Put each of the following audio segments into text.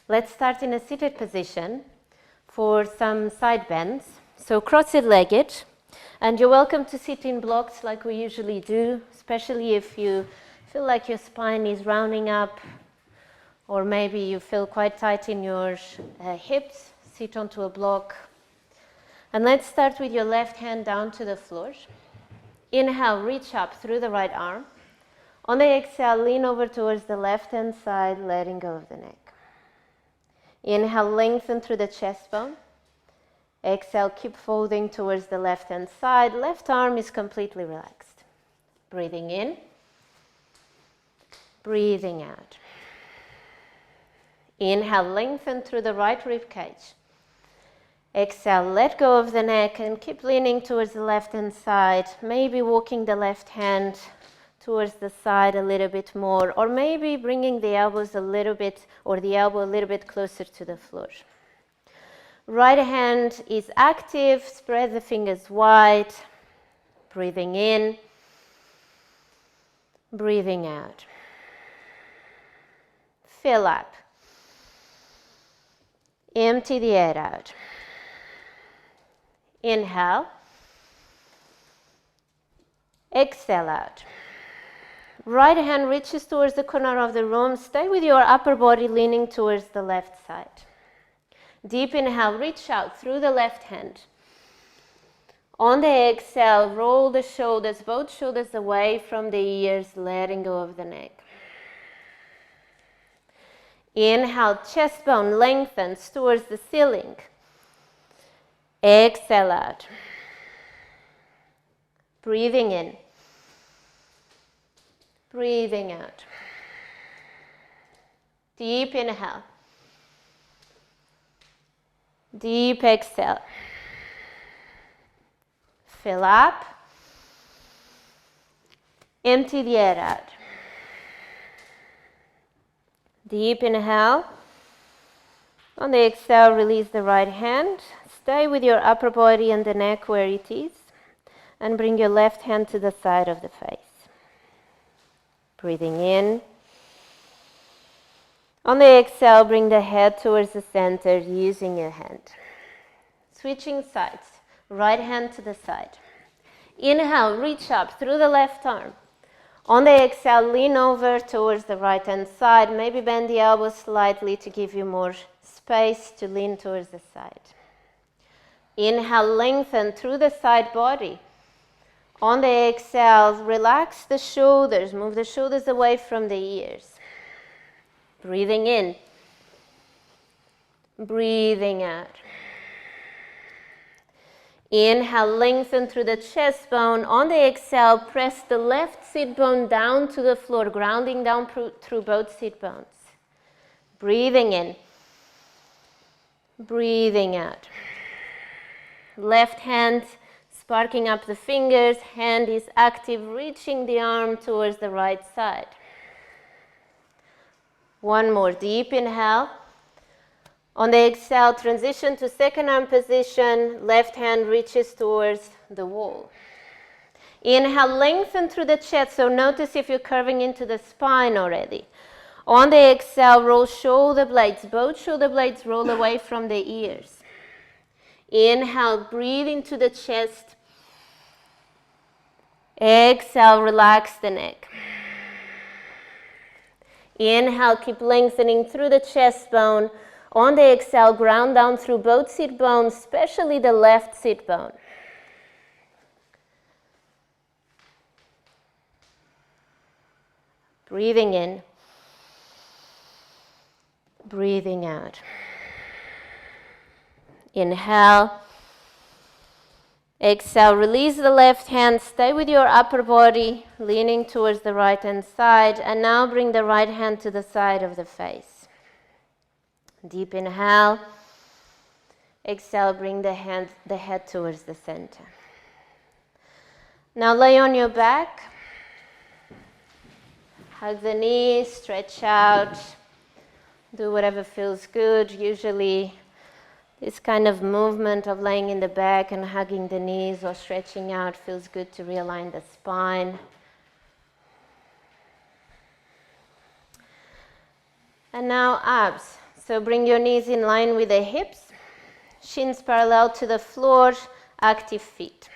Let's start in a seated position for some side bends. So crossed-legged, and you're welcome to sit in blocks like we usually do, especially if you feel like your spine is rounding up, or maybe you feel quite tight in your hips. Sit onto a block. And let's start with your left hand down to the floor. Inhale, reach up through the right arm. On the exhale, lean over towards the left hand side, letting go of the neck. Inhale, lengthen through the chest bone. Exhale, keep folding towards the left hand side. Left arm is completely relaxed. Breathing in, breathing out. Inhale, lengthen through the right rib cage. Exhale, let go of the neck and keep leaning towards the left hand side, maybe walking the left hand towards the side a little bit more, or maybe bringing the elbows a little bit, or the elbow a little bit closer to the floor. Right hand is active, spread the fingers wide, breathing in, breathing out. Fill up. Empty the air out. Inhale. Exhale out. Right hand reaches towards the corner of the room. Stay with your upper body leaning towards the left side. Deep inhale, reach out through the left hand. On the exhale, roll the shoulders, both shoulders away from the ears, letting go of the neck. Inhale, chest bone lengthens towards the ceiling. Exhale out. Breathing in. Breathing out. Deep inhale. Deep exhale. Fill up. Empty the air out. Deep inhale. On the exhale, release the right hand. Stay with your upper body and the neck where it is. And bring your left hand to the side of the face. Breathing in. On the exhale, bring the head towards the center using your hand. Switching sides. Right hand to the side. Inhale, reach up through the left arm. On the exhale, lean over towards the right hand side. Maybe bend the elbows slightly to give you more space to lean towards the side. Inhale, lengthen through the side body. On the exhale, relax the shoulders. Move the shoulders away from the ears. Breathing in. Breathing out. Inhale, lengthen through the chest bone. On the exhale, press the left sit bone down to the floor, grounding down through both sit bones. Breathing in. Breathing out. Left hand sparking up the fingers, hand is active, reaching the arm towards the right side. One more deep inhale. On the exhale, transition to second arm position, left hand reaches towards the wall. Inhale, lengthen through the chest, so notice if you're curving into the spine already. On the exhale, roll shoulder blades, both shoulder blades roll away from the ears. Inhale, breathe into the chest. Exhale, relax the neck. Inhale, keep lengthening through the chest bone. On the exhale, ground down through both sit bones, especially the left sit bone. Breathing in. Breathing out. Inhale. Exhale, release the left hand. Stay with your upper body, leaning towards the right hand side. And now bring the right hand to the side of the face. Deep inhale. Exhale, bring the head towards the center. Now lay on your back. Hug the knees, stretch out. Do whatever feels good. Usually this kind of movement of laying in the back and hugging the knees or stretching out feels good to realign the spine. And now abs. So bring your knees in line with the hips, shins parallel to the floor, active feet.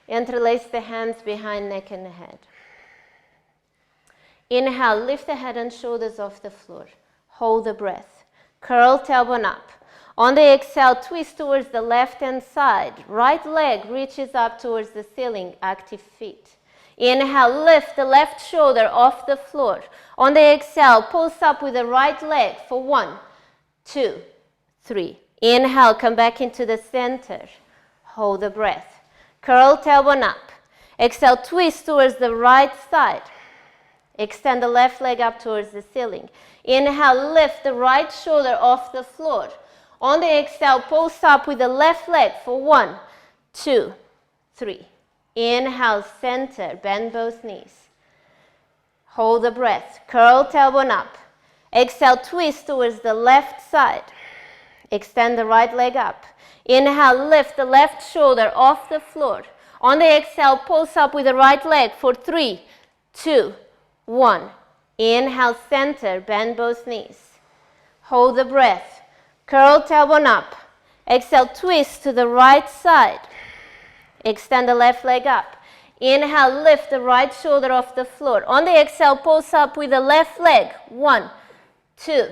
Interlace the hands behind neck and head. Inhale, lift the head and shoulders off the floor. Hold the breath. Curl tailbone up. On the exhale, twist towards the left-hand side. Right leg reaches up towards the ceiling, active feet. Inhale, lift the left shoulder off the floor. On the exhale, pulse up with the right leg for 1, 2, 3. Inhale, come back into the center. Hold the breath. Curl tailbone up. Exhale, twist towards the right side. Extend the left leg up towards the ceiling. Inhale, lift the right shoulder off the floor. On the exhale, pulse up with the left leg for 1, 2, 3. Inhale, center, bend both knees. Hold the breath. Curl tailbone up. Exhale, twist towards the left side. Extend the right leg up. Inhale, lift the left shoulder off the floor. On the exhale, pulse up with the right leg for 3, 2, 1. Inhale, center, bend both knees. Hold the breath. Curl tailbone up. Exhale, twist to the right side. Extend the left leg up. Inhale, lift the right shoulder off the floor. On the exhale, pulse up with the left leg. 1, 2,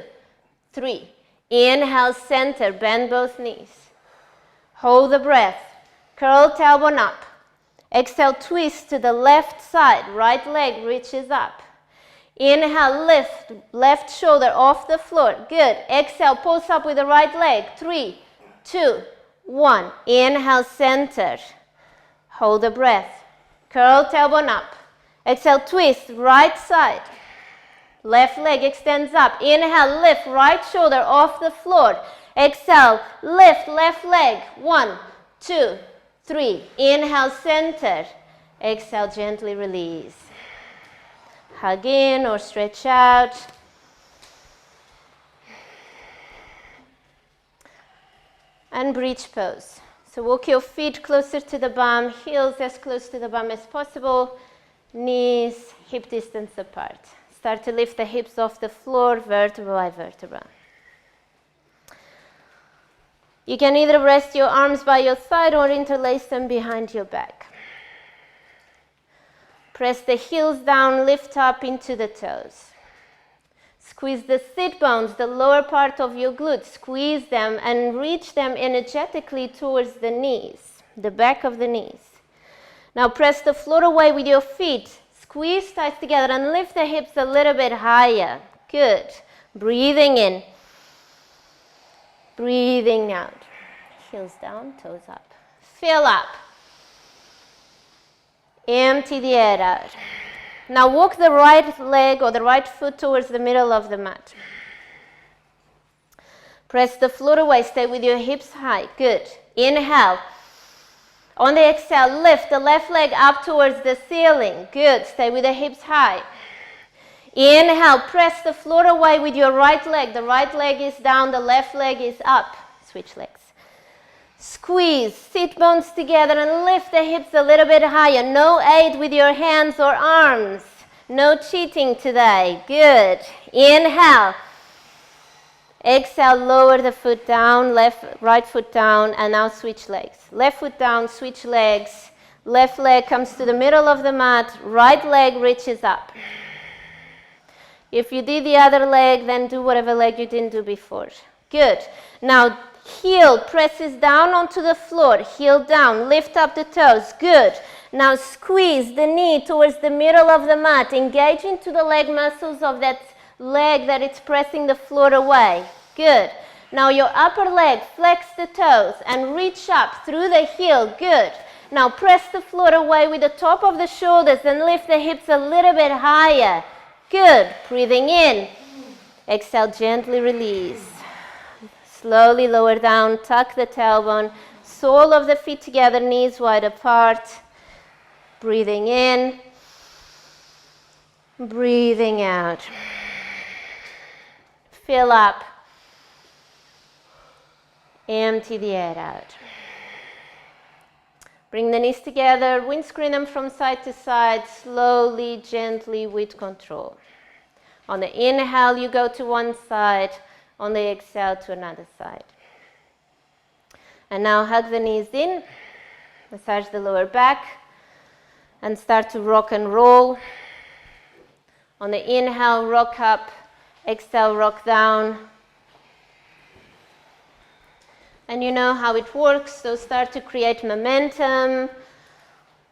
3. Inhale, center, bend both knees. Hold the breath. Curl tailbone up. Exhale, twist to the left side. Right leg reaches up. Inhale, lift left shoulder off the floor. Good. Exhale, pulse up with the right leg. 3, 2, 1. Inhale, center. Hold the breath. Curl tailbone up. Exhale, twist right side. Left leg extends up. Inhale, lift right shoulder off the floor. Exhale, lift left leg. 1, 2, 3. Inhale, center. Exhale, gently release. Hug in or stretch out. And bridge pose. So walk your feet closer to the bum, heels as close to the bum as possible, knees hip distance apart. Start to lift the hips off the floor, vertebra by vertebra. You can either rest your arms by your side or interlace them behind your back. Press the heels down, lift up into the toes. Squeeze the sit bones, the lower part of your glutes. Squeeze them and reach them energetically towards the knees, the back of the knees. Now press the floor away with your feet. Squeeze thighs together and lift the hips a little bit higher. Good. Breathing in. Breathing out. Heels down, toes up. Fill up. Empty the air out. Now walk the right leg or the right foot towards the middle of the mat. Press the floor away. Stay with your hips high. Good. Inhale. On the exhale, lift the left leg up towards the ceiling. Good. Stay with the hips high. Inhale. Press the floor away with your right leg. The right leg is down. The left leg is up. Switch legs. Squeeze, sit bones together and lift the hips a little bit higher. No aid with your hands or arms. No cheating today. Good. Inhale. Exhale, lower the foot down, right foot down, and now switch legs. Left foot down, switch legs. Left leg comes to the middle of the mat. Right leg reaches up. If you did the other leg, then do whatever leg you didn't do before. Good. Now, heel presses down onto the floor, heel down, lift up the toes, good. Now squeeze the knee towards the middle of the mat, engage into the leg muscles of that leg that it's pressing the floor away, good. Now your upper leg, flex the toes and reach up through the heel, good. Now press the floor away with the top of the shoulders and lift the hips a little bit higher, good. Breathing in, exhale, gently release. Slowly lower down, tuck the tailbone, sole of the feet together, knees wide apart. Breathing in, breathing out. Fill up, empty the air out. Bring the knees together, windscreen them from side to side, slowly, gently, with control. On the inhale, you go to one side. On the exhale to another side. And now hug the knees in, massage the lower back, and start to rock and roll. On the inhale, rock up, exhale, rock down. And you know how it works, so start to create momentum,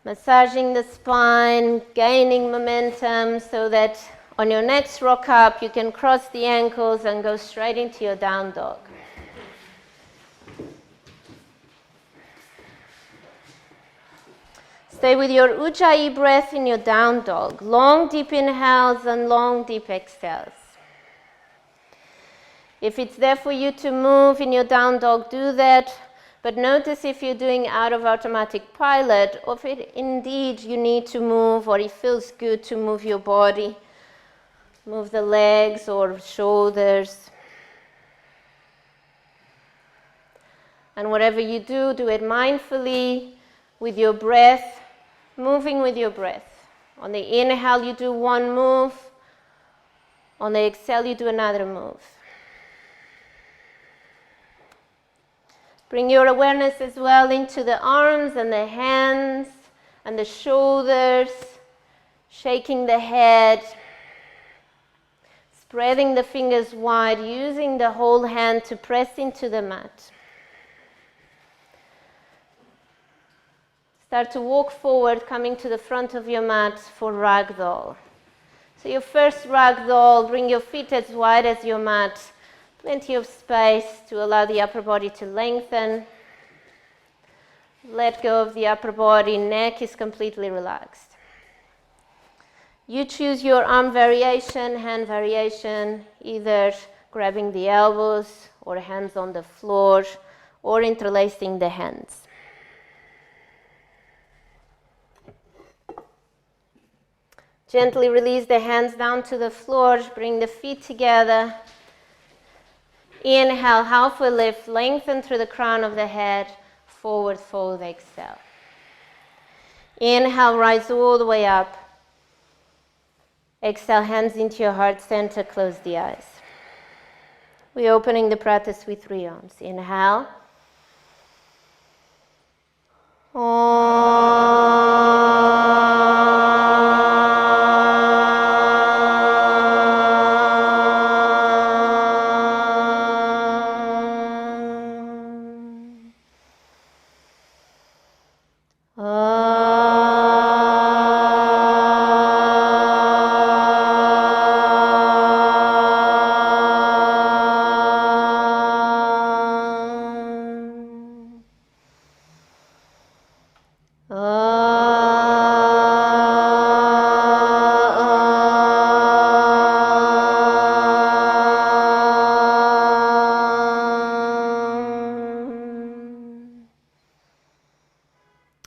massaging the spine, gaining momentum, so that on your next rock up, you can cross the ankles and go straight into your down dog. Stay with your Ujjayi breath in your down dog. Long, deep inhales and long, deep exhales. If it's there for you to move in your down dog, do that. But notice if you're doing out of automatic pilot, or if indeed you need to move, or it feels good to move your body. Move the legs or shoulders. And whatever you do, do it mindfully with your breath. Moving with your breath. On the inhale, you do one move. On the exhale, you do another move. Bring your awareness as well into the arms and the hands and the shoulders, shaking the head, spreading the fingers wide, using the whole hand to press into the mat. Start to walk forward, coming to the front of your mat for ragdoll. So your first ragdoll, bring your feet as wide as your mat. Plenty of space to allow the upper body to lengthen. Let go of the upper body, neck is completely relaxed. You choose your arm variation, hand variation, either grabbing the elbows or hands on the floor or interlacing the hands. Gently release the hands down to the floor, bring the feet together. Inhale, halfway lift, lengthen through the crown of the head, forward fold, exhale. Inhale, rise all the way up. Exhale, hands into your heart center, close the eyes. We're opening the practice with 3 arms. Inhale.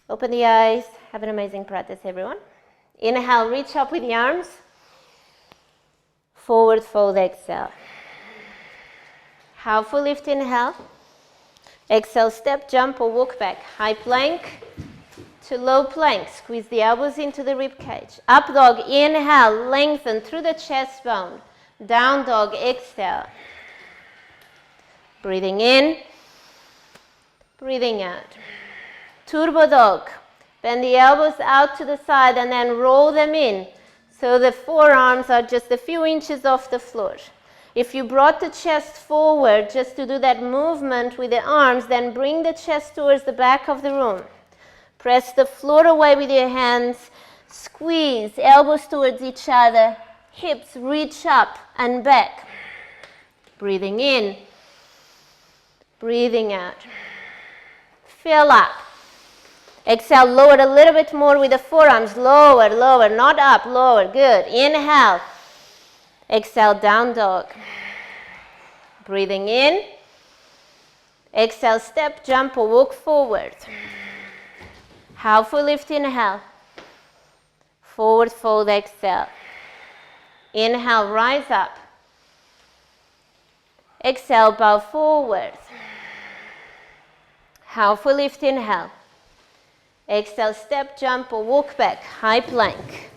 Open the eyes. Have an amazing practice, everyone. Inhale, reach up with the arms. Forward fold, exhale. Halfway lift, inhale. Exhale, step, jump or walk back. High plank to low plank. Squeeze the elbows into the rib cage. Up dog, inhale, lengthen through the chest bone. Down dog, exhale. Breathing in, breathing out. Turbo dog. Bend the elbows out to the side and then roll them in. So the forearms are just a few inches off the floor. If you brought the chest forward just to do that movement with the arms, then bring the chest towards the back of the room. Press the floor away with your hands. Squeeze, elbows towards each other. Hips reach up and back. Breathing in. Breathing out. Fill up. Exhale, lower a little bit more with the forearms. Lower, lower, not up, lower. Good. Inhale. Exhale, down dog. Breathing in. Exhale, step, jump or walk forward. Halfway lift, inhale. Forward fold, exhale. Inhale, rise up. Exhale, bow forward. Halfway lift, inhale. Exhale, step, jump or walk back. High plank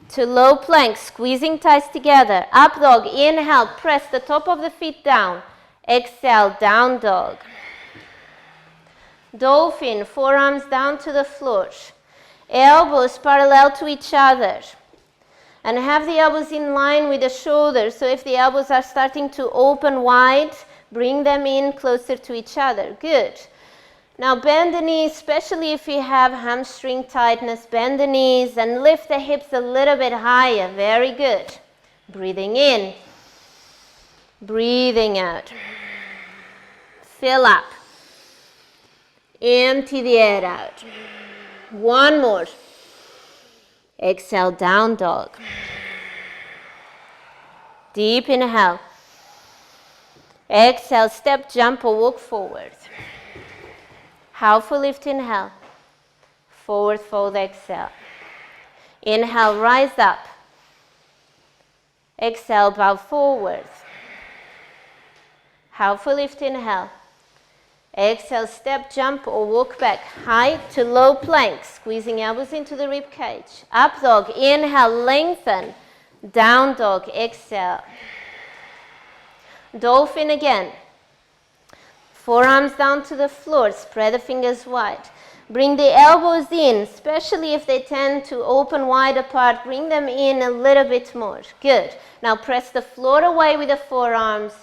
to low plank, squeezing thighs together. Up dog, inhale, press the top of the feet down. Exhale, down dog. Dolphin, forearms down to the floor. Elbows parallel to each other. And have the elbows in line with the shoulders. So if the elbows are starting to open wide, bring them in closer to each other. Good. Now bend the knees, especially if you have hamstring tightness. Bend the knees and lift the hips a little bit higher. Very good. Breathing in. Breathing out. Fill up. Empty the air out. One more. Exhale, down dog. Deep inhale. Exhale, step, jump or walk forward. Half a lift, inhale. Forward fold, exhale. Inhale, rise up. Exhale, bow forward. Half a lift, inhale. Exhale, step, jump or walk back. High to low plank, squeezing elbows into the rib cage. Up dog, inhale, lengthen. Down dog, exhale. Dolphin again. Forearms down to the floor, spread the fingers wide. Bring the elbows in, especially if they tend to open wide apart. Bring them in a little bit more. Good. Now press the floor away with the forearms.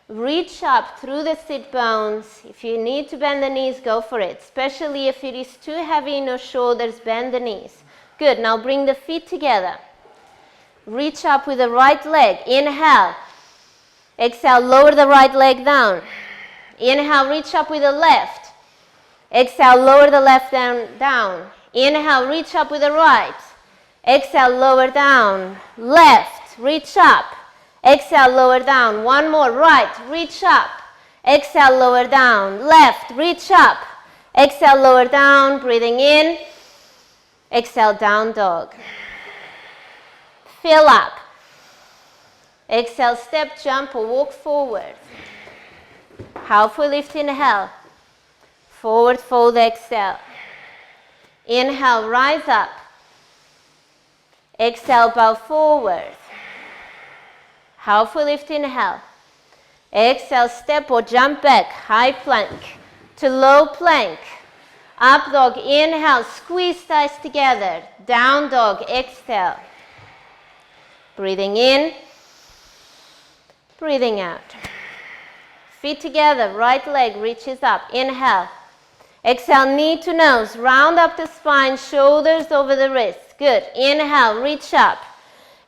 Reach up through the sit bones. If you need to bend the knees, go for it. Especially if it is too heavy in your shoulders, bend the knees. Good. Now bring the feet together. Reach up with the right leg. Inhale. Exhale, lower the right leg down. Inhale, reach up with the left. Exhale, lower the left down. Inhale, reach up with the right. Exhale, lower down. Left, reach up. Exhale, lower down. One more, right, reach up. Exhale, lower down. Left, reach up. Exhale, lower down. Breathing in. Exhale, down dog. Fill up. Exhale, step, jump or walk forward. Halfway lift, inhale. Forward fold, exhale. Inhale, rise up. Exhale, bow forward. Halfway lift, inhale. Exhale, step or jump back. High plank to low plank. Up dog, inhale, squeeze thighs together. Down dog, exhale. Breathing in. Breathing out. Feet together, right leg reaches up. Inhale. Exhale, knee to nose. Round up the spine, shoulders over the wrists. Good. Inhale, reach up.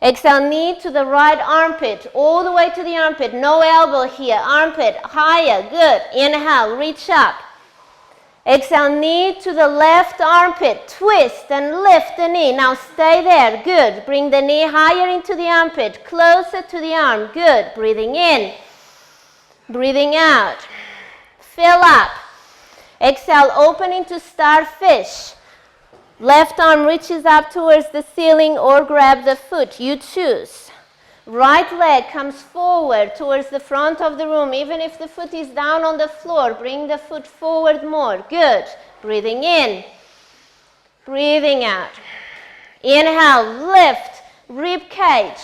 Exhale, knee to the right armpit, all the way to the armpit. No elbow here. Armpit higher. Good. Inhale, reach up. Exhale, knee to the left armpit. Twist and lift the knee. Now stay there. Good. Bring the knee higher into the armpit, closer to the arm. Good. Breathing in. Breathing out. Fill up. Exhale, open into starfish. Left arm reaches up towards the ceiling or grab the foot. You choose. Right leg comes forward towards the front of the room. Even if the foot is down on the floor, bring the foot forward more. Good. Breathing in. Breathing out. Inhale, lift, rib cage.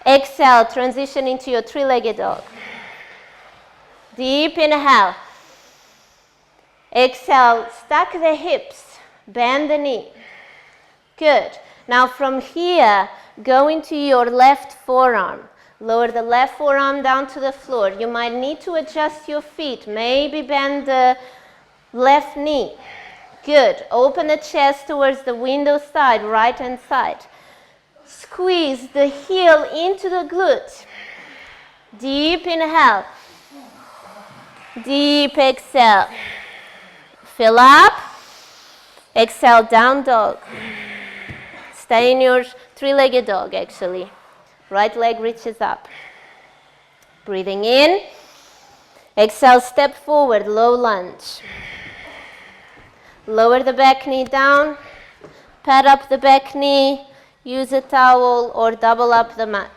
Exhale, transition into your three-legged dog. Deep inhale. Exhale, stack the hips, bend the knee. Good. Now from here, go into your left forearm. Lower the left forearm down to the floor. You might need to adjust your feet. Maybe bend the left knee. Good. Open the chest towards the window side, right hand side. Squeeze the heel into the glute. Deep inhale. Deep exhale. Fill up. Exhale, down dog. Stay in your three-legged dog, actually. Right leg reaches up. Breathing in. Exhale, step forward, low lunge. Lower the back knee down. Pad up the back knee. Use a towel or double up the mat.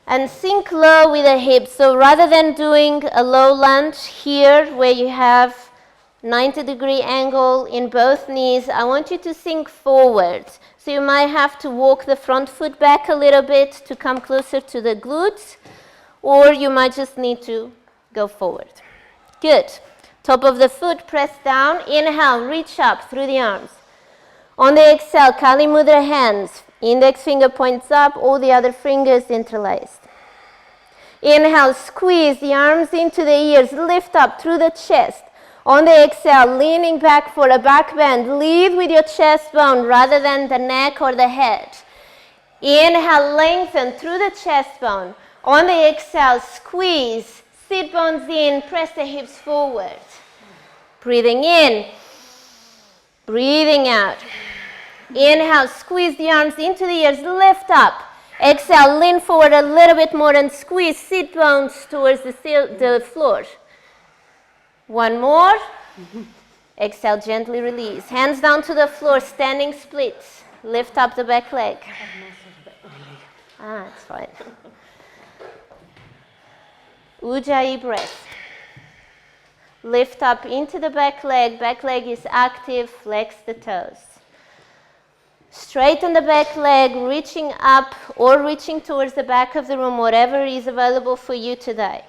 And sink low with the hips. So rather than doing a low lunge here where you have 90-degree angle in both knees, I want you to sink forward. So you might have to walk the front foot back a little bit to come closer to the glutes, or you might just need to go forward. Good. Top of the foot, press down. Inhale, reach up through the arms. On the exhale, Kali Mudra hands. Index finger points up, all the other fingers interlaced. Inhale, squeeze the arms into the ears, lift up through the chest. On the exhale, leaning back for a back bend. Lead with your chest bone rather than the neck or the head. Inhale, lengthen through the chest bone. On the exhale, squeeze, sit bones in, press the hips forward. Breathing in, breathing out. Inhale, squeeze the arms into the ears, lift up. Exhale, lean forward a little bit more and squeeze sit bones towards the floor. One more. Exhale, gently release. Hands down to the floor, standing splits. Lift up the back leg. It's fine. Ujjayi breath. Lift up into the back leg. Back leg is active. Flex the toes. Straighten the back leg, reaching up or reaching towards the back of the room, whatever is available for you today.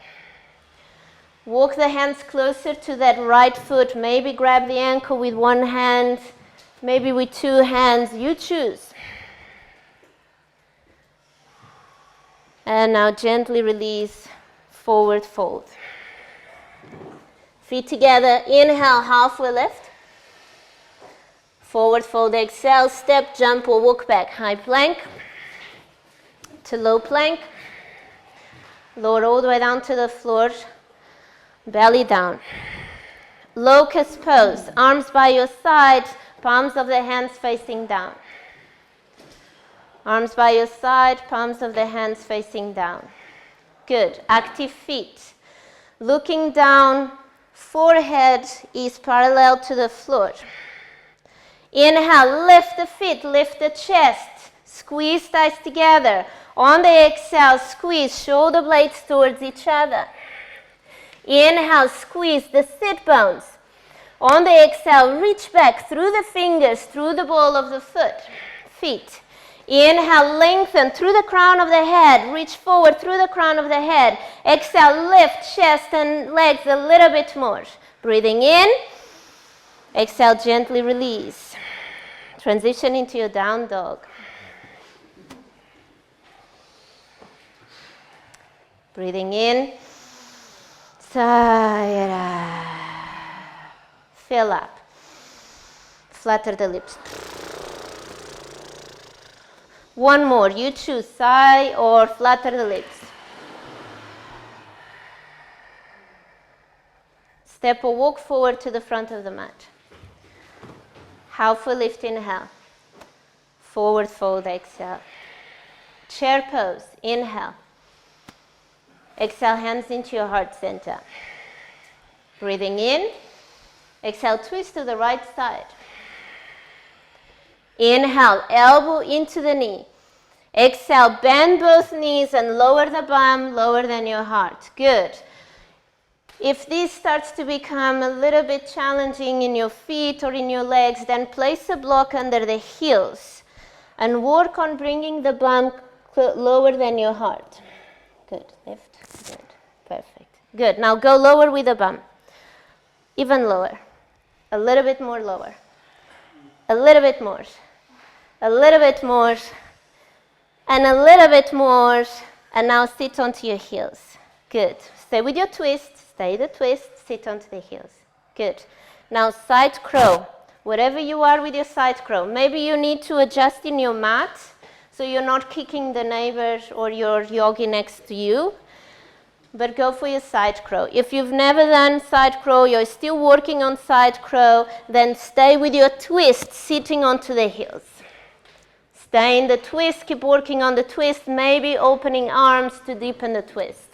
Walk the hands closer to that right foot. Maybe grab the ankle with one hand, maybe with two hands. You choose. And now gently release, forward fold. Feet together. Inhale, halfway lift. Forward fold, exhale, step, jump or walk back. High plank to low plank. Lower all the way down to the floor. Belly down. Locust pose. Arms by your side, palms of the hands facing down. Arms by your side, palms of the hands facing down. Good. Active feet. Looking down, forehead is parallel to the floor. Inhale, lift the feet, lift the chest, squeeze thighs together. On the exhale, squeeze shoulder blades towards each other. Inhale, squeeze the sit bones. On the exhale, reach back through the fingers, through the ball of the feet. Inhale, lengthen through the crown of the head, reach forward through the crown of the head. Exhale, lift chest and legs a little bit more. Breathing in. Exhale, gently release. Transition into your down dog. Breathing in. Sayara. Fill up. Flutter the lips. One more. You choose sigh or flutter the lips. Step or walk forward to the front of the mat. Halfway lift, inhale. Forward fold, exhale. Chair pose, inhale. Exhale, hands into your heart center. Breathing in. Exhale, twist to the right side. Inhale, elbow into the knee. Exhale, bend both knees and lower the bum, lower than your heart. Good. If this starts to become a little bit challenging in your feet or in your legs, then place a block under the heels and work on bringing the bum lower than your heart. Good. Lift. Good. Perfect. Good. Now go lower with the bum. Even lower. A little bit more lower. A little bit more. A little bit more. And a little bit more. And now sit onto your heels. Good. Stay with your twist. Stay the twist, sit onto the heels. Good. Now side crow. Wherever you are with your side crow. Maybe you need to adjust in your mat so you're not kicking the neighbor or your yogi next to you. But go for your side crow. If you've never done side crow, you're still working on side crow, then stay with your twist sitting onto the heels. Stay in the twist, keep working on the twist, maybe opening arms to deepen the twist.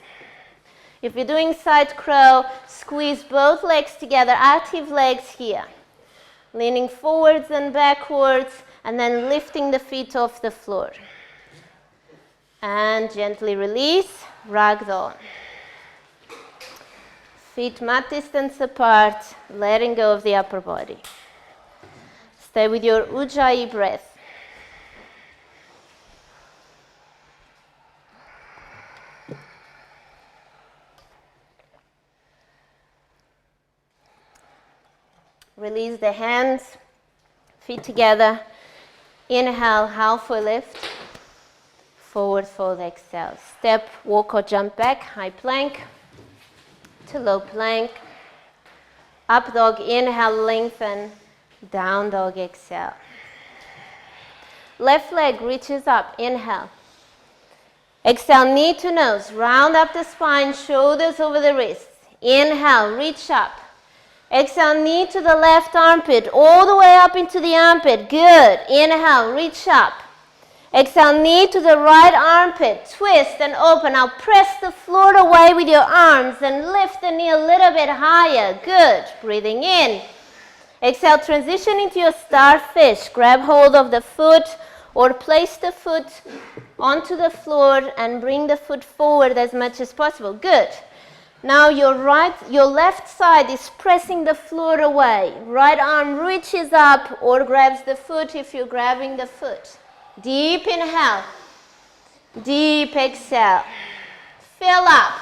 If you're doing side crow, squeeze both legs together, active legs here. Leaning forwards and backwards, and then lifting the feet off the floor. And gently release, ragdoll. Feet mat distance apart, letting go of the upper body. Stay with your Ujjayi breath. Release the hands, feet together. Inhale, halfway lift. Forward fold, exhale. Step, walk or jump back, high plank to low plank. Up dog, inhale, lengthen. Down dog, exhale. Left leg reaches up, inhale. Exhale, knee to nose, round up the spine, shoulders over the wrists. Inhale, reach up. Exhale, knee to the left armpit, all the way up into the armpit. Good. Inhale, reach up. Exhale, knee to the right armpit, twist and open. Now press the floor away with your arms and lift the knee a little bit higher. Good. Breathing in. Exhale, transition into your starfish. Grab hold of the foot or place the foot onto the floor and bring the foot forward as much as possible. Good. Now your left side is pressing the floor away. Right arm reaches up or grabs the foot if you're grabbing the foot. Deep inhale. Deep exhale. Fill up.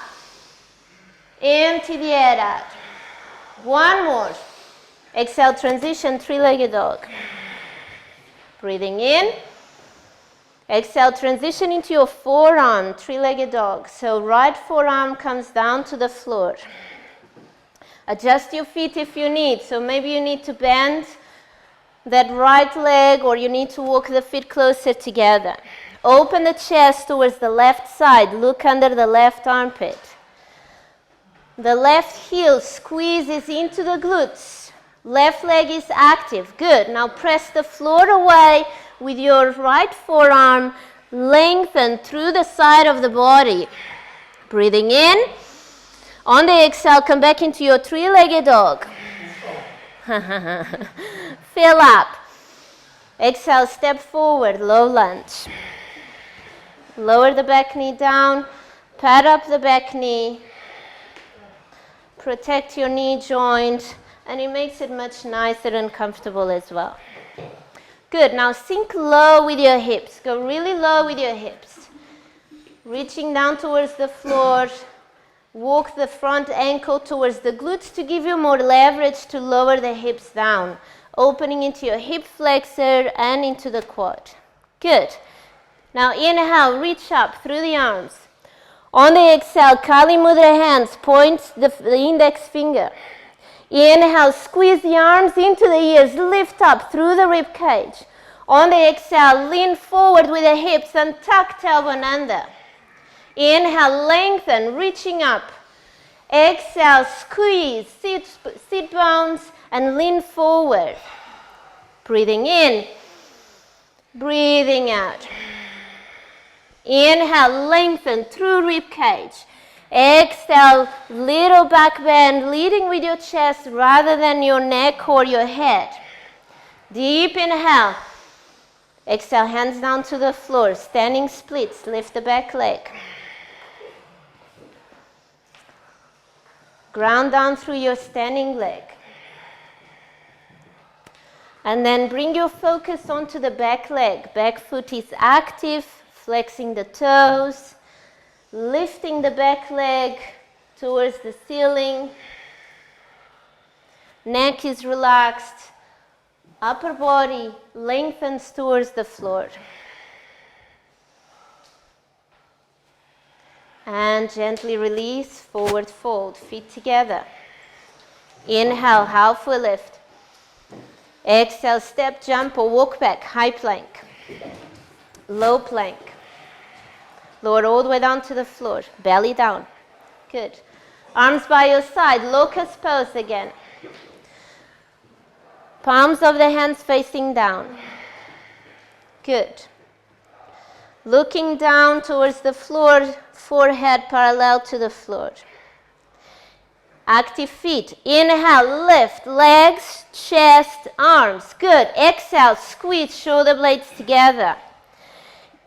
Empty the air out. One more. Exhale, transition, three-legged dog. Breathing in. Exhale, transition into your forearm, three-legged dog. So right forearm comes down to the floor. Adjust your feet if you need. So maybe you need to bend that right leg or you need to walk the feet closer together. Open the chest towards the left side. Look under the left armpit. The left heel squeezes into the glutes. Left leg is active. Good. Now press the floor away with your right forearm. Lengthen through the side of the body. Breathing in. On the exhale, come back into your three-legged dog. Fill up. Exhale, step forward, low lunge. Lower the back knee down. Pad up the back knee. Protect your knee joint. And it makes it much nicer and comfortable as well. Good. Now sink low with your hips. Go really low with your hips. Reaching down towards the floor. Walk the front ankle towards the glutes to give you more leverage to lower the hips down. Opening into your hip flexor and into the quad. Good. Now inhale, reach up through the arms. On the exhale, Kali Mudra hands, point the index finger. Inhale, squeeze the arms into the ears, lift up through the rib cage. On the exhale, lean forward with the hips and tuck tailbone under. Inhale, lengthen, reaching up. Exhale, squeeze, sit bones and lean forward. Breathing in, breathing out. Inhale, lengthen through rib cage. Exhale, little back bend, leading with your chest rather than your neck or your head. Deep inhale. Exhale, hands down to the floor. Standing splits, lift the back leg. Ground down through your standing leg. And then bring your focus onto the back leg. Back foot is active, flexing the toes. Lifting the back leg towards the ceiling. Neck is relaxed. Upper body lengthens towards the floor. And gently release, forward fold, feet together. Inhale, halfway lift. Exhale, step, jump or walk back, high plank. Low plank. Lower all the way down to the floor, belly down. Good. Arms by your side, locust pose again. Palms of the hands facing down. Good. Looking down towards the floor, forehead parallel to the floor. Active feet. Inhale, lift, legs, chest, arms. Good. Exhale, squeeze shoulder blades together.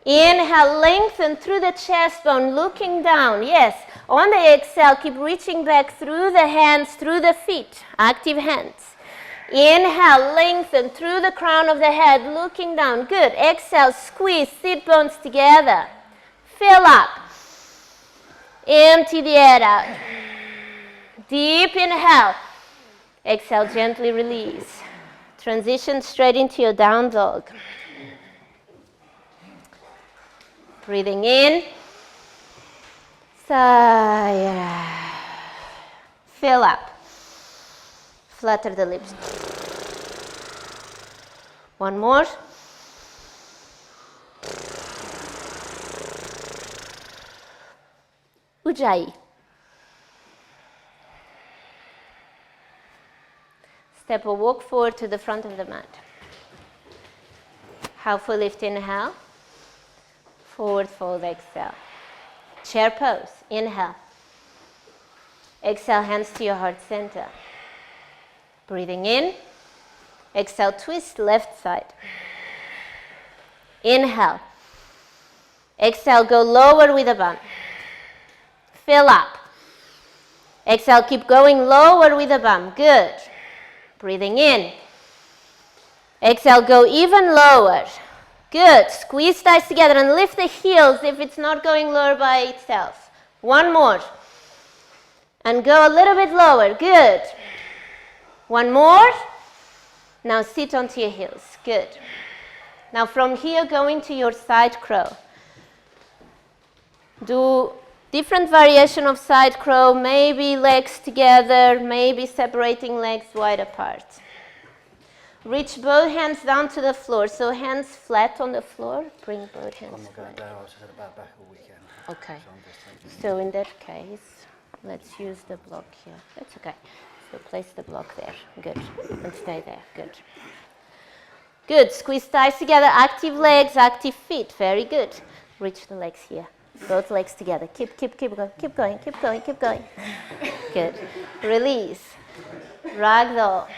Inhale, lengthen through the chest bone, looking down. Yes. On the exhale, keep reaching back through the hands, through the feet. Active hands. Inhale, lengthen through the crown of the head, looking down. Good. Exhale, squeeze, sit bones together. Fill up. Empty the air out. Deep inhale. Exhale, gently release. Transition straight into your down dog. Breathing in. Sigh. Fill up. Flutter the lips. One more. Ujjayi. Step or walk forward to the front of the mat. Halfway lift, inhale. Forward fold, exhale. Chair pose, inhale. Exhale, hands to your heart center. Breathing in. Exhale, twist left side. Inhale. Exhale, go lower with a bum. Fill up. Exhale, keep going lower with a bum. Good. Breathing in. Exhale, go even lower. Good. Squeeze thighs together and lift the heels if it's not going lower by itself. One more. And go a little bit lower. Good. One more. Now sit onto your heels. Good. Now from here, go into your side crow. Do different variation of side crow, maybe legs together, maybe separating legs wide apart. Reach both hands down to the floor, so hands flat on the floor. Bring both hands I'm not going flat. down, I was just at back all weekend. Okay. So I'm just taking So in that case, let's use the block here. That's okay. So place the block there. Good. And stay there. Good. Good. Squeeze thighs together. Active legs, active feet. Very good. Reach the legs here. Both legs together. Keep going. Keep going. Keep going. Keep going. Good. Release. Ragdoll.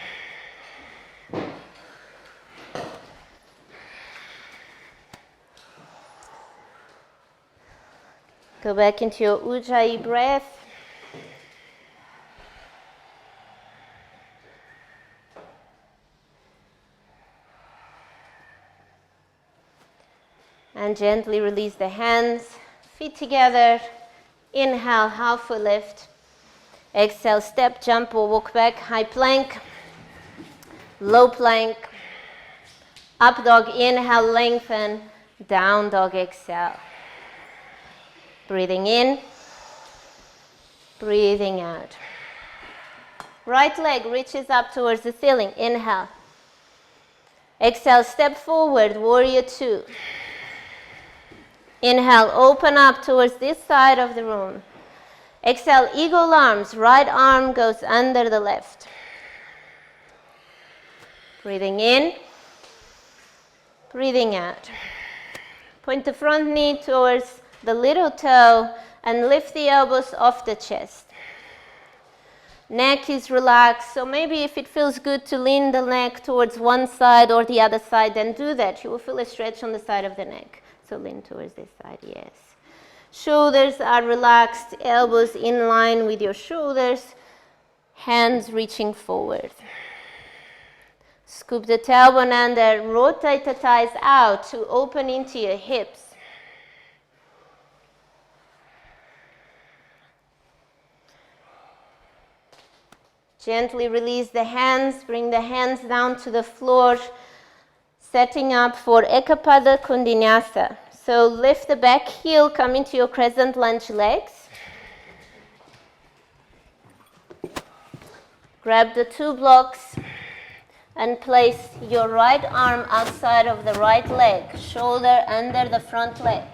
Go back into your Ujjayi breath. And gently release the hands, feet together. Inhale, halfway lift. Exhale, step, jump or walk back, high plank, low plank, up dog, inhale, lengthen, down dog, exhale. Breathing in, breathing out. Right leg reaches up towards the ceiling, inhale. Exhale, step forward, warrior two. Inhale, open up towards this side of the room. Exhale, eagle arms, right arm goes under the left. Breathing in, breathing out. Point the front knee towards the little toe and lift the elbows off the chest. Neck is relaxed, so maybe if it feels good to lean the neck towards one side or the other side, then do that. You will feel a stretch on the side of the neck. So lean towards this side, yes. Shoulders are relaxed, elbows in line with your shoulders, hands reaching forward. Scoop the tailbone under, rotate the thighs out to open into your hips. Gently release the hands, bring the hands down to the floor, setting up for Ekapada Kundinyasa. So lift the back heel, come into your crescent lunge legs. Grab the two blocks and place your right arm outside of the right leg, shoulder under the front leg.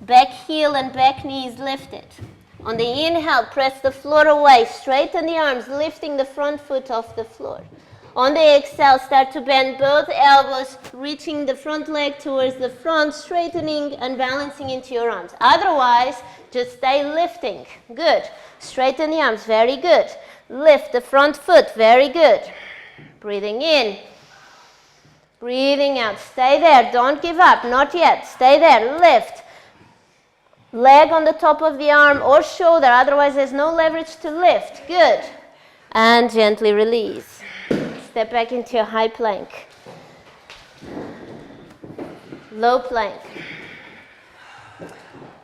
Back heel and back knee is lifted. On the inhale, press the floor away, straighten the arms, lifting the front foot off the floor. On the exhale, start to bend both elbows, reaching the front leg towards the front, straightening and balancing into your arms. Otherwise, just stay lifting. Good. Straighten the arms. Very good. Lift the front foot. Very good. Breathing in. Breathing out. Stay there. Don't give up. Not yet. Stay there. Lift. Leg on the top of the arm or shoulder. Otherwise, there's no leverage to lift. Good. And gently release. Step back into your high plank. Low plank.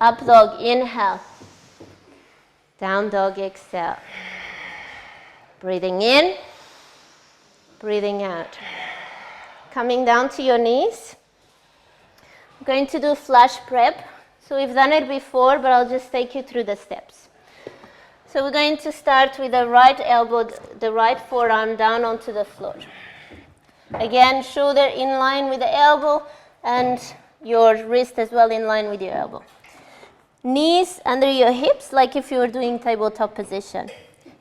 Up dog, inhale. Down dog, exhale. Breathing in. Breathing out. Coming down to your knees. I'm going to do flash prep. So we've done it before, but I'll just take you through the steps. So we're going to start with the right elbow, the right forearm down onto the floor. Again, shoulder in line with the elbow and your wrist as well in line with your elbow. Knees under your hips like if you were doing tabletop position.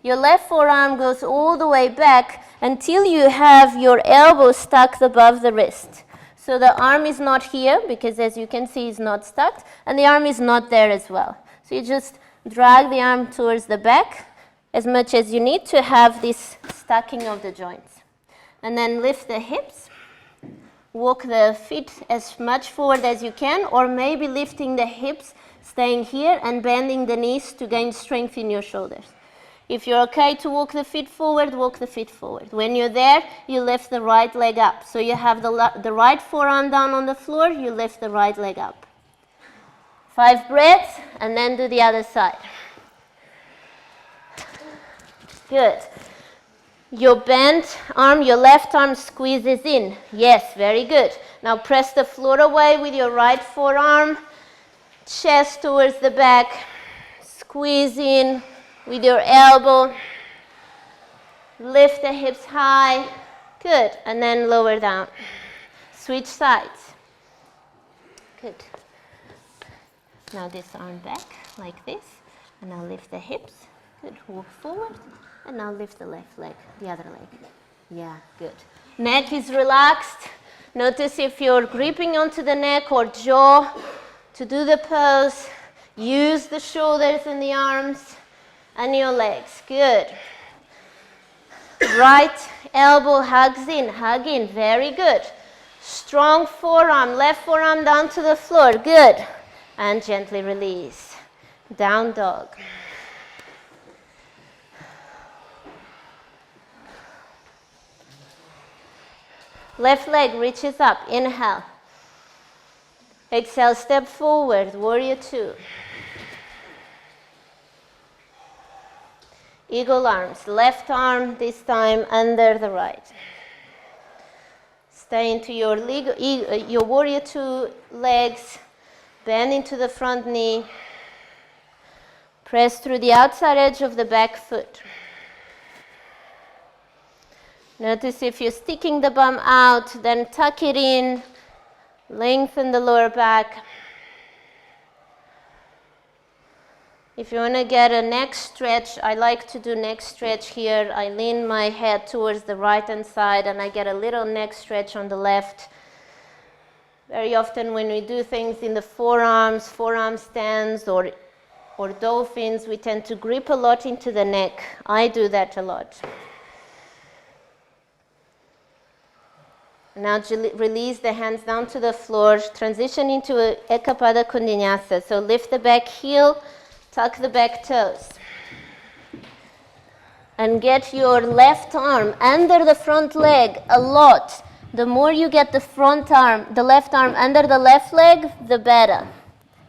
Your left forearm goes all the way back until you have your elbow stuck above the wrist. So the arm is not here because as you can see it's not stuck and the arm is not there as well. So you just drag the arm towards the back as much as you need to have this stacking of the joints. And then lift the hips. Walk the feet as much forward as you can, or maybe lifting the hips, staying here and bending the knees to gain strength in your shoulders. If you're okay to walk the feet forward, walk the feet forward. When you're there, you lift the right leg up. So you have the right forearm down on the floor, you lift the right leg up. 5 breaths, and then do the other side. Good. Your bent arm, your left arm squeezes in. Yes, very good. Now press the floor away with your right forearm, chest towards the back, squeeze in with your elbow, lift the hips high, good, and then lower down. Switch sides. Good. Now this arm back like this, and now lift the hips. Good, walk forward, and now lift the left leg, the other leg. Yeah, good. Neck is relaxed. Notice if you're gripping onto the neck or jaw to do the pose. Use the shoulders and the arms and your legs. Good. Right elbow hugs in, hug in. Very good. Strong forearm, left forearm down to the floor. Good. And gently release. Down dog. Left leg reaches up. Inhale. Exhale, step forward. Warrior 2. Eagle arms. Left arm this time under the right. Stay into your warrior 2 legs. Bend into the front knee. Press through the outside edge of the back foot. Notice if you're sticking the bum out, then tuck it in, lengthen the lower back. If you want to get a neck stretch, I like to do neck stretch here. I lean my head towards the right hand side and I get a little neck stretch on the left. Very often when we do things in the forearms, forearm stands or dolphins, we tend to grip a lot into the neck. I do that a lot. Now release the hands down to the floor, transition into a Ekapada Kundinyasa. So lift the back heel, tuck the back toes. And get your left arm under the front leg a lot. The more you get the front arm, the left arm under the left leg, the better.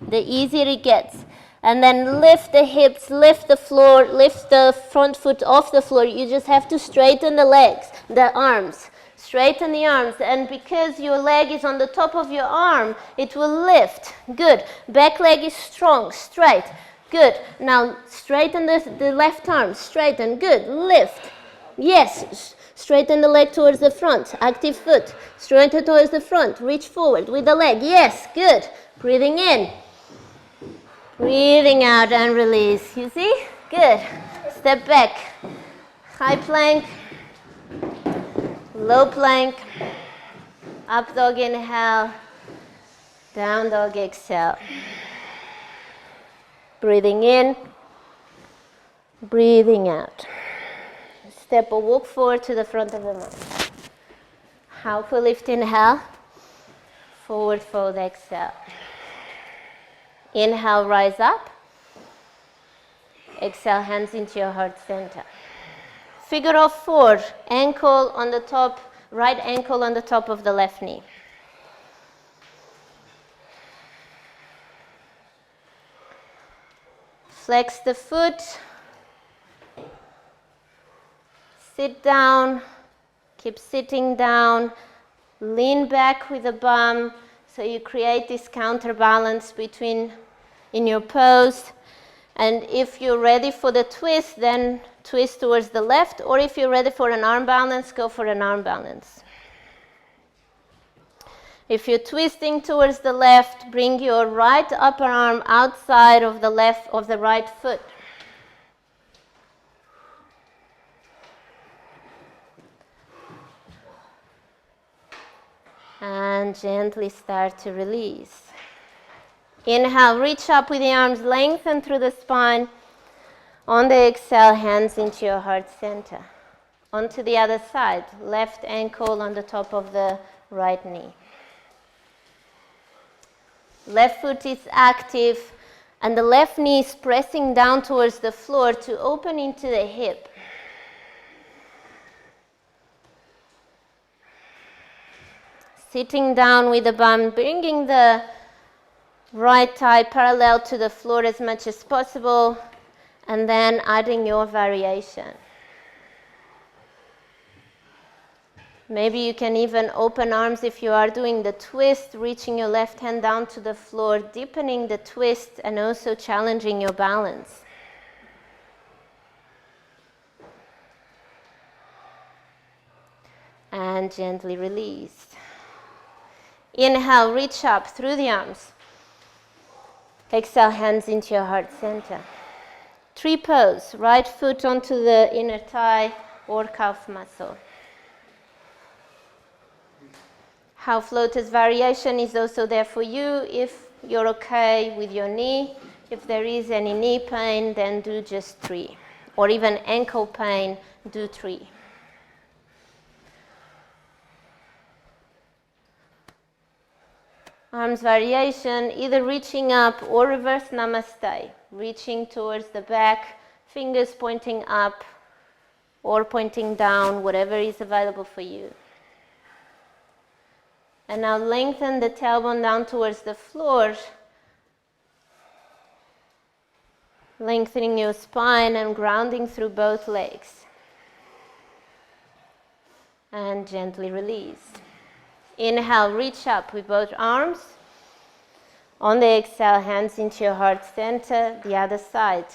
The easier it gets. And then lift the hips, lift the floor, lift the front foot off the floor. You just have to straighten the legs, the arms. Straighten the arms, and because your leg is on the top of your arm, it will lift. Good. Back leg is strong, straight. Good. Now straighten the left arm, straighten. Good. Lift. Yes. Straighten the leg towards the front. Active foot. Straighten towards the front. Reach forward with the leg. Yes. Good. Breathing in. Breathing out and release. You see? Good. Step back. High plank. Low plank, up dog inhale, down dog exhale. Breathing in, breathing out. Step or walk forward to the front of the mat. Halfway lift inhale, forward fold exhale. Inhale, rise up. Exhale, hands into your heart center. Figure of 4, ankle on the top, right ankle on the top of the left knee. Flex the foot, sit down, Keep sitting down, lean back with the bum, so you create this counterbalance between in your pose. And if you're ready for the twist, then twist towards the left, or if you're ready for an arm balance, go for an arm balance. If you're twisting towards the left, bring your right upper arm outside of the right foot. And gently start to release. Inhale, reach up with the arms, lengthen through the spine. On the exhale, hands into your heart center. Onto the other side, left ankle on the top of the right knee. Left foot is active, and the left knee is pressing down towards the floor to open into the hip. Sitting down with the bum, bringing the right thigh parallel to the floor as much as possible, and then adding your variation. Maybe you can even open arms if you are doing the twist, reaching your left hand down to the floor, deepening the twist, and also challenging your balance. And gently release. Inhale, reach up through the arms. Exhale, hands into your heart center. Tree pose, right foot onto the inner thigh or calf muscle. Half lotus variation is also there for you if you're okay with your knee. If there is any knee pain, then do just 3. Or even ankle pain, do 3. Arms variation, either reaching up or reverse namaste. Reaching towards the back, fingers pointing up or pointing down, whatever is available for you. And now lengthen the tailbone down towards the floor, lengthening your spine and grounding through both legs. And gently release. Inhale, reach up with both arms. On the exhale, hands into your heart center, the other side.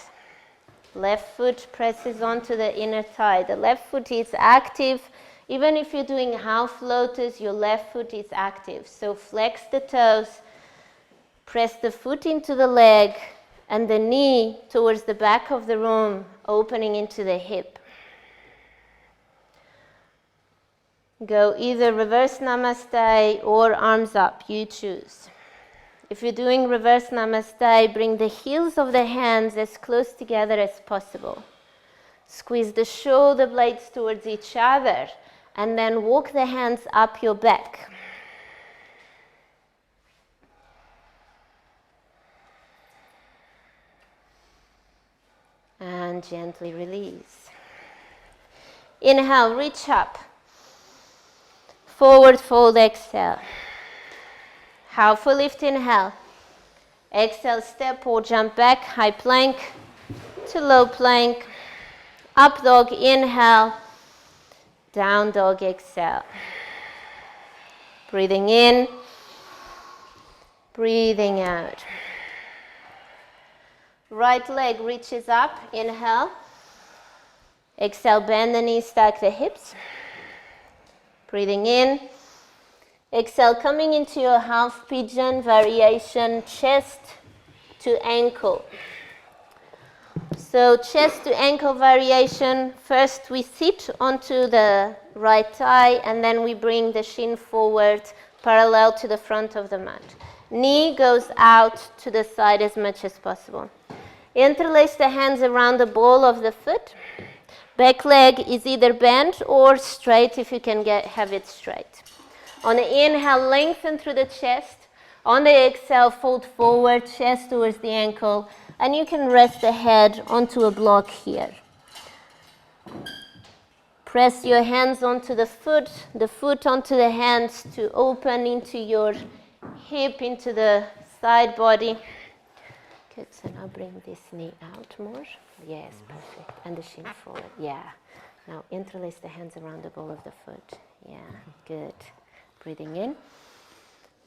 Left foot presses onto the inner thigh. The left foot is active. Even if you're doing half lotus, your left foot is active. So flex the toes, press the foot into the leg, and the knee towards the back of the room, opening into the hip. Go either reverse namaste or arms up, you choose. If you're doing reverse namaste, bring the heels of the hands as close together as possible. Squeeze the shoulder blades towards each other, and then walk the hands up your back. And gently release. Inhale, reach up. Forward fold, exhale. Half a lift, inhale. Exhale, step or jump back, high plank to low plank. Up dog, inhale. Down dog, exhale. Breathing in, breathing out. Right leg reaches up, inhale. Exhale, bend the knees, stack the hips. Breathing in. Exhale, coming into your half pigeon variation, chest to ankle. So chest to ankle variation, first we sit onto the right thigh and then we bring the shin forward parallel to the front of the mat. Knee goes out to the side as much as possible. Interlace the hands around the ball of the foot. Back leg is either bent or straight if you can have it straight. On the inhale, lengthen through the chest. On the exhale, fold forward, chest towards the ankle, and you can rest the head onto a block here. Press your hands onto the foot onto the hands to open into your hip, into the side body. Good, so now bring this knee out more. Yes, perfect. And the shin forward, yeah. Now interlace the hands around the ball of the foot. Yeah, good. Breathing in,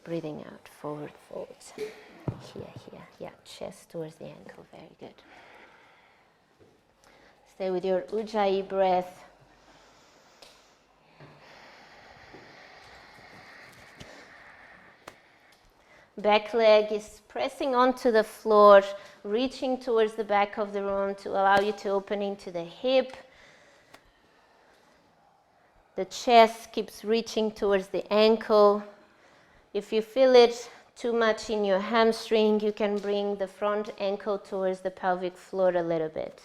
breathing out, forward, forwards. Here, here. Yeah, chest towards the ankle. Very good. Stay with your Ujjayi breath. Back leg is pressing onto the floor, reaching towards the back of the room to allow you to open into the hip. The chest keeps reaching towards the ankle. If you feel it too much in your hamstring, you can bring the front ankle towards the pelvic floor a little bit.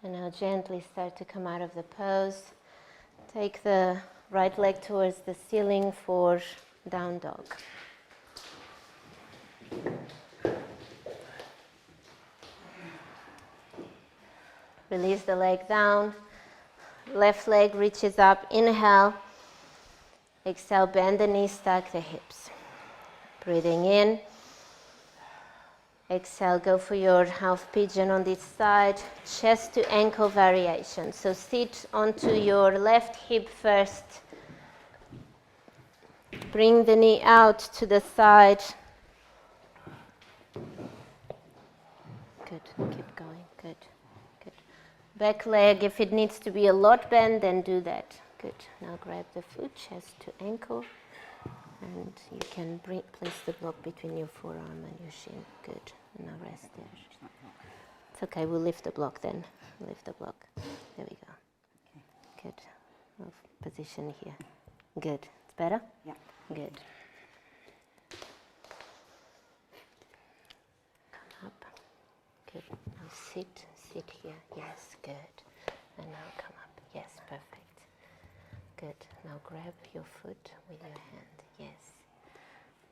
And now gently start to come out of the pose. Take the right leg towards the ceiling for down dog. Release the leg down. Left leg reaches up. Inhale. Exhale, bend the knees, stack the hips. Breathing in. Exhale, go for your half pigeon on this side. Chest to ankle variation. So sit onto your left hip first. Bring the knee out to the side. Good, keep going, good, good. Back leg, if it needs to be a lot bent, then do that. Good, now grab the foot, chest to ankle. And you can place the block between your forearm and your shin. Good. And now rest there. It's okay, we'll lift the block then. Lift the block. There we go. Good. We'll position here. Good. It's better? Yeah. Good. Come up. Good. Now sit here. Yes, good. And now come up. Yes, perfect. Good. Now grab your foot with your hand. Yes.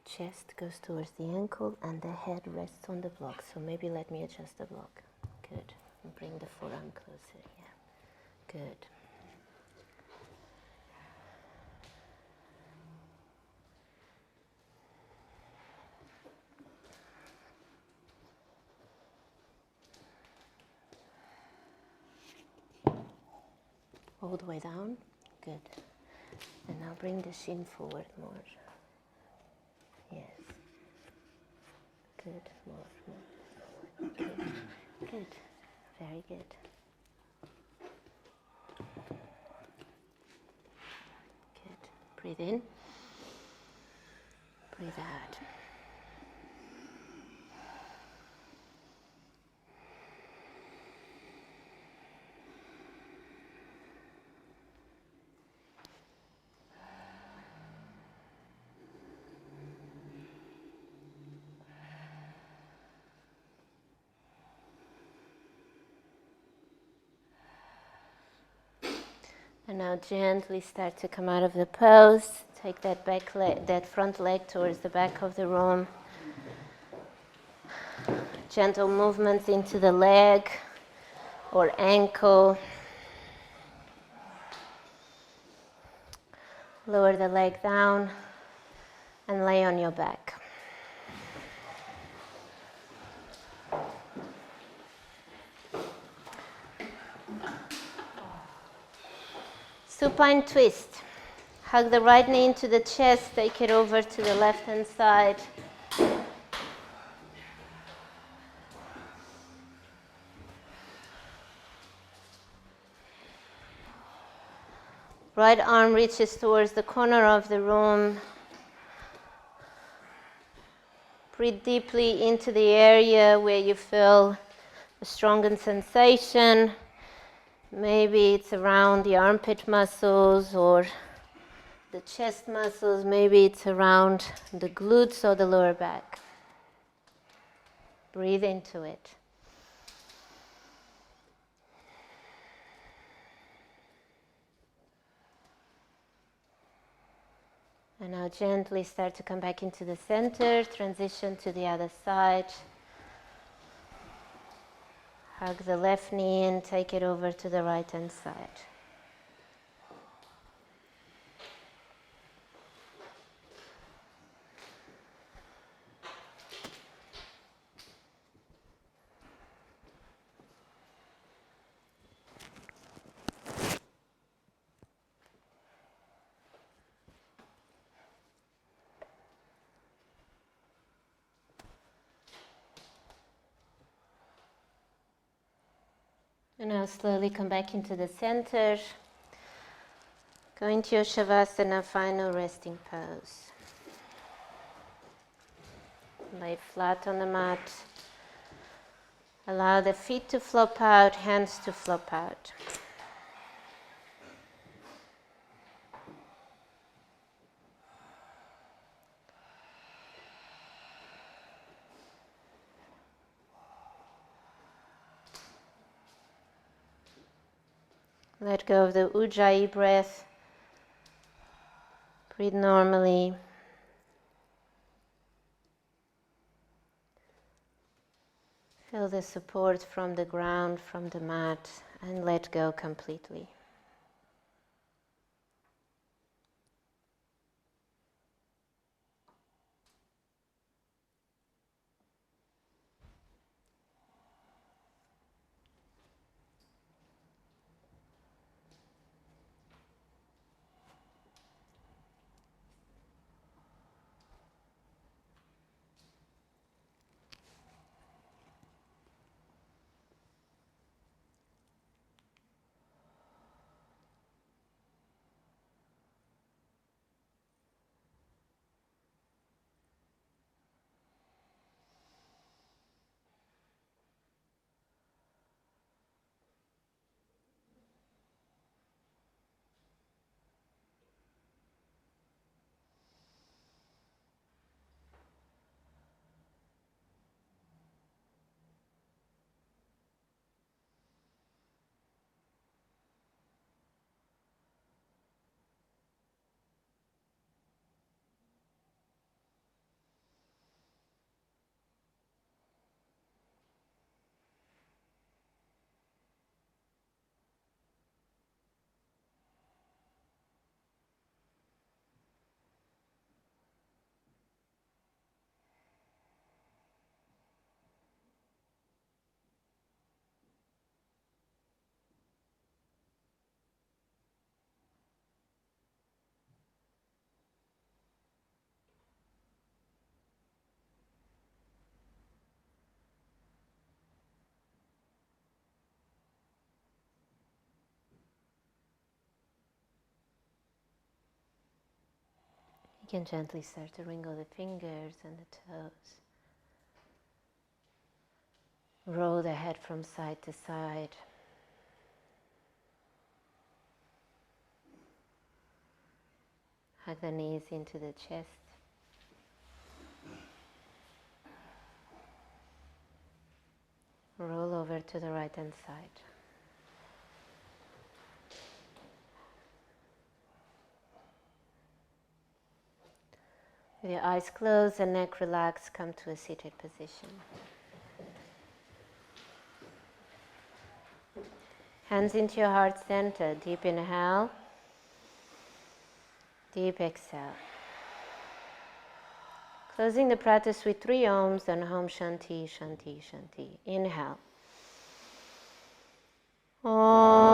Chest goes towards the ankle and the head rests on the block. So maybe let me adjust the block. Good. And bring the forearm closer. Yeah. Good. All the way down. Good. And now bring the shin forward more. Yes. Good. More. Good. Good. Very good. Good. Breathe in. Breathe out. And now gently start to come out of the pose. Take that back leg, that front leg towards the back of the room. Gentle movements into the leg or ankle. Lower the leg down and lay on your back. Supine twist. Hug the right knee into the chest, take it over to the left hand side. Right arm reaches towards the corner of the room. Breathe deeply into the area where you feel a stronger sensation. Maybe it's around the armpit muscles or the chest muscles. Maybe it's around the glutes or the lower back. Breathe into it. And now gently start to come back into the center, transition to the other side. Hug the left knee and take it over to the right hand side. And now slowly come back into the center. Go into your Shavasana, final resting pose. Lay flat on the mat. Allow the feet to flop out, hands to flop out. Let go of the Ujjayi breath. Breathe normally. Feel the support from the ground, from the mat, and let go completely. You can gently start to wrinkle the fingers and the toes. Roll the head from side to side. Hug the knees into the chest. Roll over to the right hand side. With your eyes closed and neck relaxed, come to a seated position. Hands into your heart center. Deep inhale. Deep exhale. Closing the practice with 3 Oms and Om Shanti, Shanti, Shanti. Inhale. Om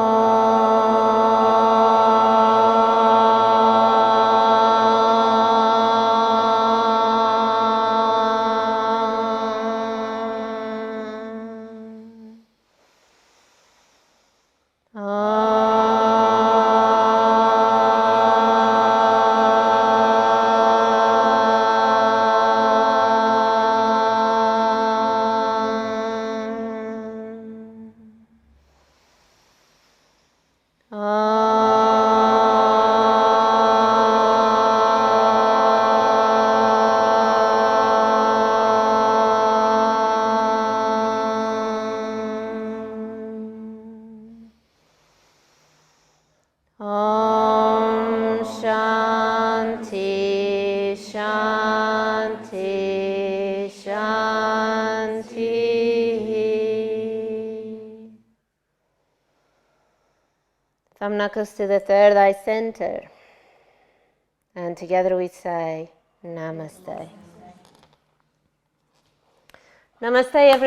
Shanti Shanti, Shanti. Thumb knuckles to the third eye center. And together we say, Namaste. Namaste, everyone.